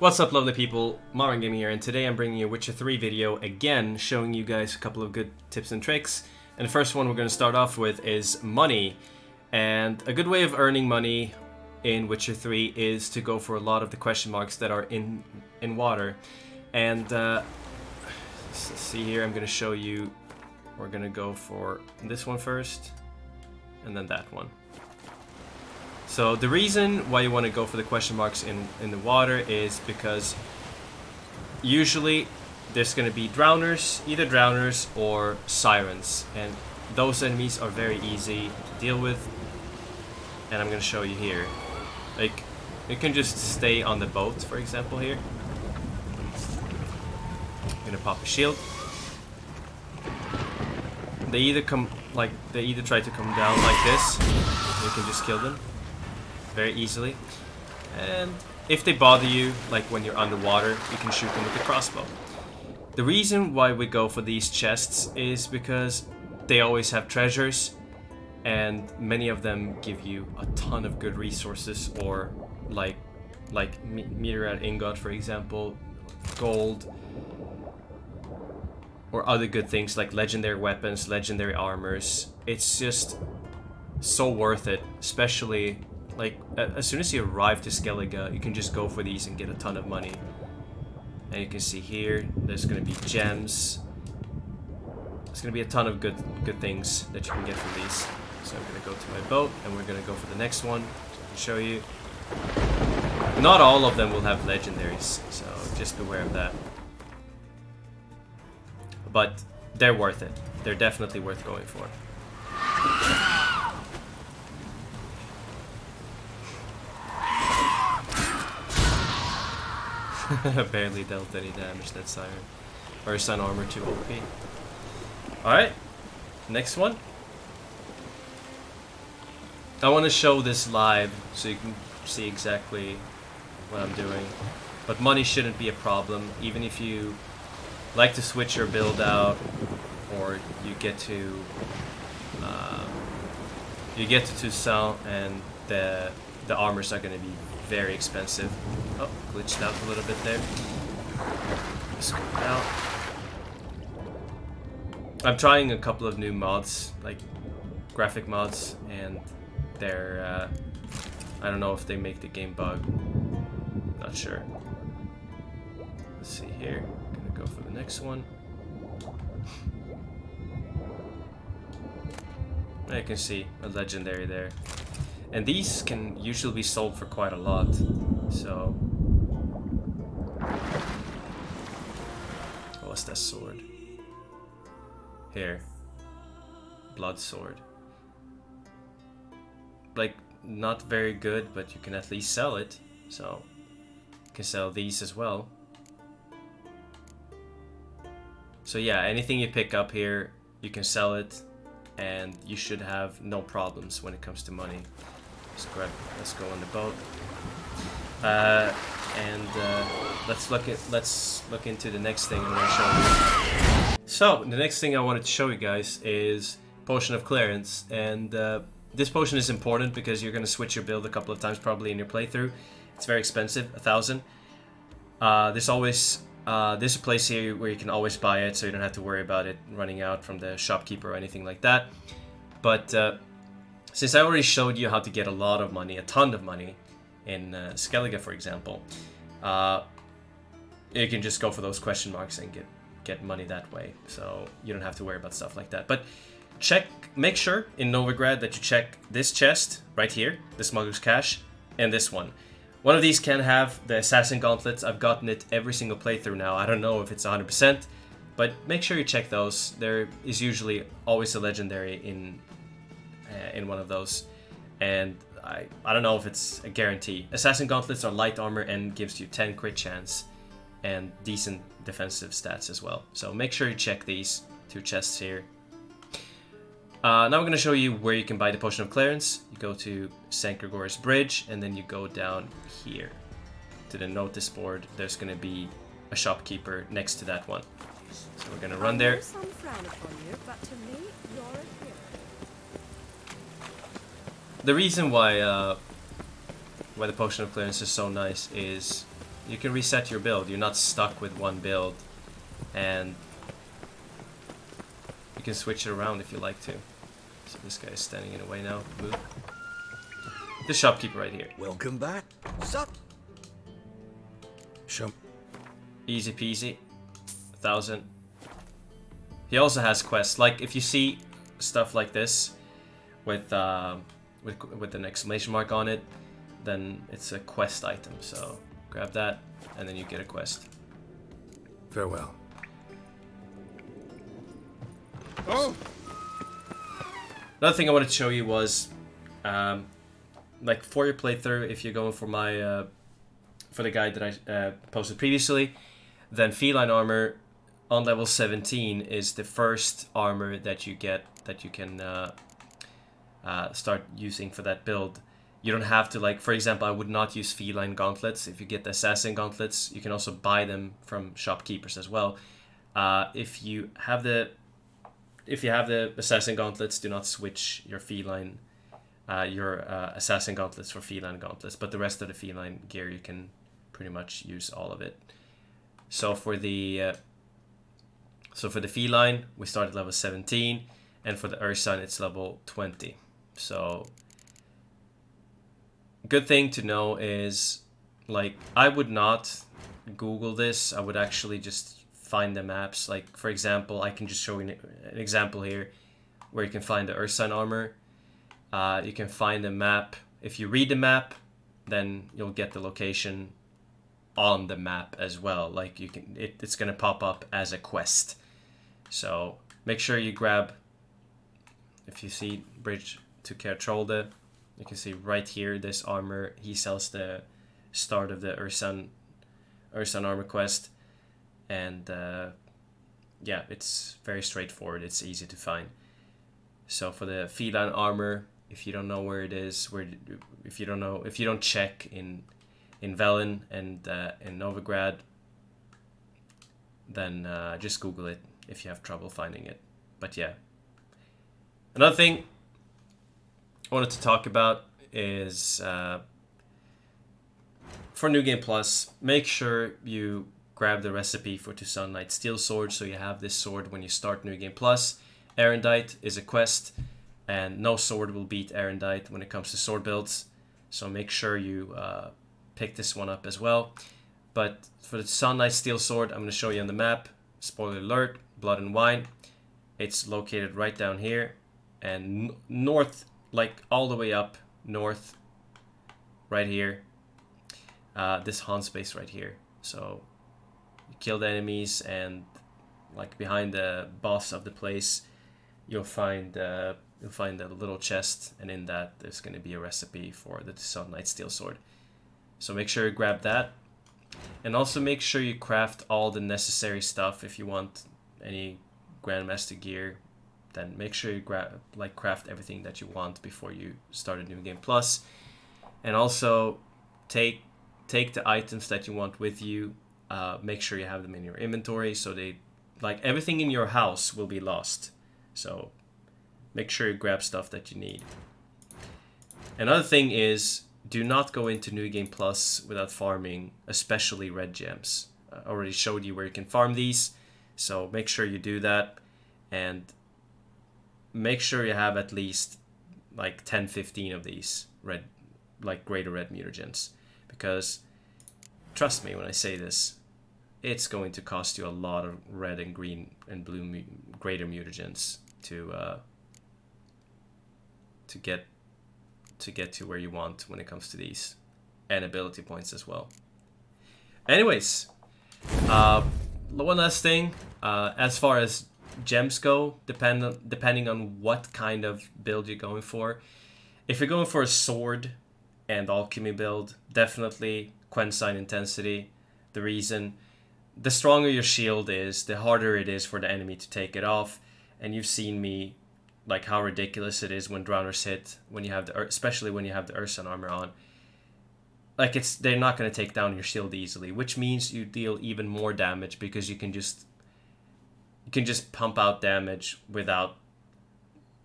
What's up, lovely people? Marvin Gaming here, and today I'm bringing you a Witcher 3 video again, showing you guys a couple of good tips and tricks. And the first one we're going to start off with is money. And a good way of earning money in Witcher 3 is to go for a lot of the question marks that are in water. And see here, I'm going to show you. We're going to go for this one first, and then that one. So the reason why you want to go for the question marks in the water is because usually there's going to be drowners, either drowners or sirens, and those enemies are very easy to deal with, and I'm going to show you here. Like, you can just stay on the boat, for example, here. I'm going to pop a shield. They either try to come down like this, you can just kill them very easily, and if they bother you, like when you're underwater, you can shoot them with the crossbow. The reason why we go for these chests is because they always have treasures, and many of them give you a ton of good resources, or like meteorite ingot, for example, gold, or other good things like legendary weapons, legendary armors. It's just so worth it, especially like as soon as you arrive to Skellige, you can just go for these and get a ton of money. And you can see here, there's going to be gems. There's going to be a ton of good things that you can get from these. So I'm going to go to my boat, and we're going to go for the next one, so I can show you. Not all of them will have legendaries, so just beware of that. But they're worth it. They're definitely worth going for. Barely dealt any damage, that siren. Or sun armor 2 OP. Alright, next one. I want to show this live so you can see exactly what I'm doing. But money shouldn't be a problem, even if you like to switch your build out, or you get to sell, and the armors are going to be very expensive. Oh, glitched out a little bit there. Just go out. I'm trying a couple of new mods, like graphic mods, and they're I don't know if they make the game bug. Not sure. Let's see here. I'm gonna go for the next one. You can see a legendary there. And these can usually be sold for quite a lot, so... What's that sword? Here. Blood sword. Like, not very good, but you can at least sell it, so... You can sell these as well. So yeah, anything you pick up here, you can sell it, and you should have no problems when it comes to money. Let's go on the boat, and let's look into the next thing I'm going to show you. So the next thing I wanted to show you guys is Potion of Clearance, and this potion is important because you're going to switch your build a couple of times probably in your playthrough. It's very expensive, 1,000. There's a place here where you can always buy it, so you don't have to worry about it running out from the shopkeeper or anything like that. But since I already showed you how to get a lot of money, a ton of money, in Skellige, for example, you can just go for those question marks and get money that way. So you don't have to worry about stuff like that. But make sure in Novigrad that you check this chest right here, the Smuggler's Cache, and this one. One of these can have the Assassin Gauntlets. I've gotten it every single playthrough now. I don't know if it's 100%, but make sure you check those. There is usually always a legendary in one of those, and I don't know if it's a guarantee. Assassin Gauntlets are light armor and gives you 10 crit chance and decent defensive stats as well. So make sure you check these 2 chests here. Now I'm going to show you where you can buy the Potion of Clearance. You go to St. Gregorius Bridge, and then you go down here to the notice board. There's going to be a shopkeeper next to that one. So we're going to run there. The reason why the Potion of Clearance is so nice is You can reset your build. You're not stuck with one build, and you can switch it around if you like to. So this guy is standing in the way now. Move. The shopkeeper right here. Welcome back. Sup? Shop. Easy peasy. 1,000. He also has quests. Like if you see stuff like this with an exclamation mark on it, then it's a quest item. So grab that, and then you get a quest. Farewell. Oh. Another thing I wanted to show you was, like for your playthrough, if you're going for my for the guide that I posted previously, then feline armor on level 17 is the first armor that you get that you can start using for that build. You don't have to, like, for example, I would not use feline gauntlets. If you get the assassin gauntlets, you can also buy them from shopkeepers as well. If you have the assassin gauntlets, do not switch your feline assassin gauntlets for feline gauntlets, but the rest of the feline gear you can pretty much use all of it. So for the feline, we start at level 17, and for the Urson, it's level 20. So good thing to know is, like, I would not Google this. I would actually just find the maps. Like, for example, I can just show you an example here where you can find the Urson armor. You can find the map. If you read the map, then you'll get the location on the map as well. Like, you can, it's gonna pop up as a quest. So make sure you grab, if you see Bridge to Kertrolde, you can see right here this armor. He sells the start of the Urson armor quest, and yeah, it's very straightforward. It's easy to find. So for the feline armor, if you don't know where it is, if you don't check in Velen and in Novigrad, then just Google it if you have trouble finding it. But yeah, another thing I wanted to talk about is for New Game Plus, make sure you grab the recipe for Toussaint Knight Steel Sword, so you have this sword when you start New Game Plus. Erendite is a quest, and no sword will beat Erendite when it comes to sword builds, so make sure you pick this one up as well. But for the Toussaint Knight Steel Sword, I'm going to show you on the map. Spoiler alert, Blood and Wine. It's located right down here, and north, like all the way up north, right here. This haunt space right here. So you kill the enemies, and like behind the boss of the place, you'll find a little chest, and in that there's going to be a recipe for the Toussaint Knight Steel Sword. So make sure you grab that, and also make sure you craft all the necessary stuff. If you want any Grandmaster gear, then make sure you craft everything that you want before you start a New Game Plus. And also take the items that you want with you. Make sure you have them in your inventory, so they, like, everything in your house will be lost. So make sure you grab stuff that you need. Another thing is, do not go into New Game Plus without farming, especially red gems. I already showed you where you can farm these, so make sure you do that, and make sure you have at least like 10-15 of these red, like greater red mutagens, because trust me when I say this, it's going to cost you a lot of red and green and blue greater mutagens to get to where you want when it comes to these, and ability points as well. Anyways, one last thing, as far as gems go, depending on what kind of build you're going for. If you're going for a sword and alchemy build, definitely Quensign Intensity. The stronger your shield is, the harder it is for the enemy to take it off. And you've seen me, like, how ridiculous it is when drowners hit, when you have especially when you have the Urson armor on. Like, they're not going to take down your shield easily, which means you deal even more damage, because you can just pump out damage without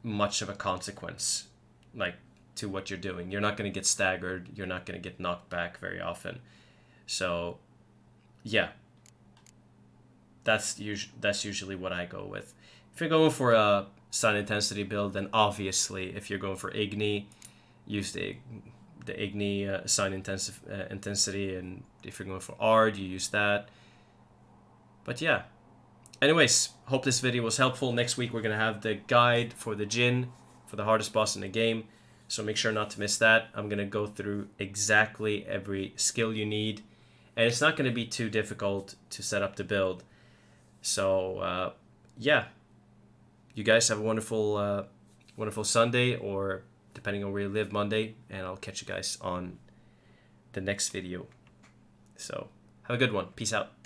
much of a consequence, like, to what you're doing. You're not going to get staggered. You're not going to get knocked back very often. So yeah, that's usually what I go with. If you're going for a sun intensity build, then obviously if you're going for Igni, use the Igni sun intensity, and if you're going for Ard, you use that. But yeah. Anyways, hope this video was helpful. Next week we're gonna have the guide for the Jhin, for the hardest boss in the game. So make sure not to miss that. I'm gonna go through exactly every skill you need, and it's not gonna be too difficult to set up the build. So yeah, you guys have a wonderful Sunday, or depending on where you live, Monday, and I'll catch you guys on the next video. So have a good one. Peace out.